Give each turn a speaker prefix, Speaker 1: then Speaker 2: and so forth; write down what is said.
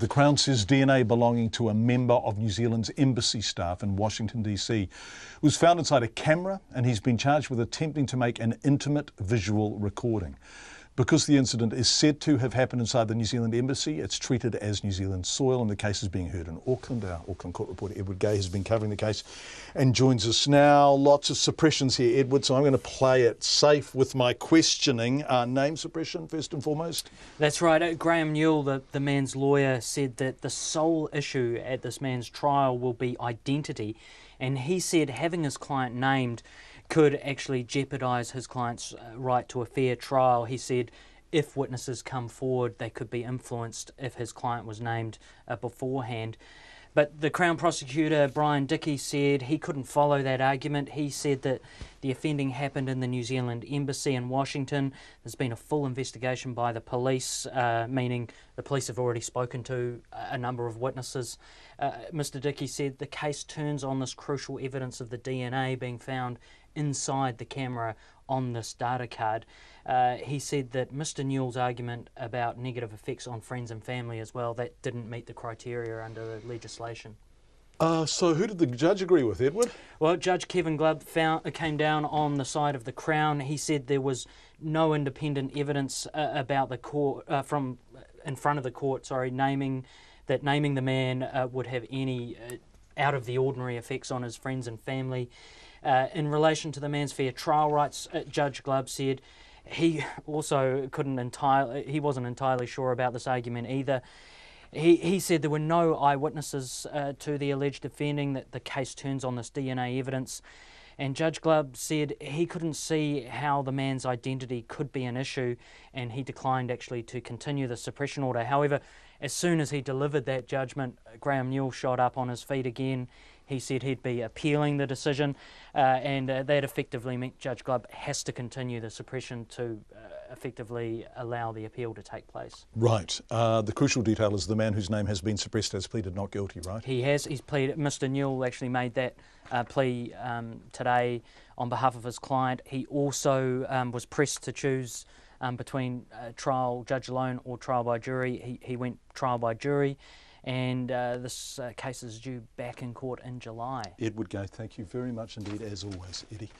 Speaker 1: The Crown says DNA belonging to a member of New Zealand's embassy staff in Washington, D.C. was found inside a camera, and he's been charged with attempting to make an intimate visual recording. Because the incident is said to have happened inside the New Zealand embassy, it's treated as New Zealand soil, and the case is being heard in Auckland. Our Auckland court reporter Edward Gay has been covering the case and joins us now. Lots of suppressions here, Edward, so I'm going to play it safe with my questioning. Name suppression, first and foremost.
Speaker 2: That's right. Graham Newell, the man's lawyer, said that the sole issue at this man's trial will be identity, and he said having his client named could actually jeopardise his client's right to a fair trial. He said if witnesses come forward, they could be influenced if his client was named beforehand. But the Crown prosecutor, Brian Dickey, said he couldn't follow that argument. He said that the offending happened in the New Zealand embassy in Washington. There's been a full investigation by the police, meaning the police have already spoken to a number of witnesses. Mr Dickey said the case turns on this crucial evidence of the DNA being found inside the camera on this data card. He said that Mr Newell's argument about negative effects on friends and family as well, that didn't meet the criteria under the legislation.
Speaker 1: So who did the judge agree with, Edward?
Speaker 2: Well, Judge Kevin Glubb came down on the side of the Crown. He said there was no independent evidence about the court from in front of the court, naming the man would have any out of the ordinary effects on his friends and family. In relation to the man's fair trial rights, Judge Glubb said he also he wasn't entirely sure about this argument either. He said there were no eyewitnesses to the alleged offending, that the case turns on this DNA evidence. And Judge Glubb said he couldn't see how the man's identity could be an issue, and he declined actually to continue the suppression order. However, as soon as he delivered that judgment, Graham Newell shot up on his feet again. He said he'd be appealing the decision, and that effectively meant Judge Glubb has to continue the suppression to effectively allow the appeal to take place.
Speaker 1: Right. The crucial detail is the man whose name has been suppressed has pleaded not guilty, right?
Speaker 2: He has. He's pleaded. Mr Newell actually made that plea today on behalf of his client. He also was pressed to choose between trial judge alone or trial by jury. He went trial by jury. And this case is due back in court in July.
Speaker 1: Edward Gay, thank you very much indeed, as always, Eddie.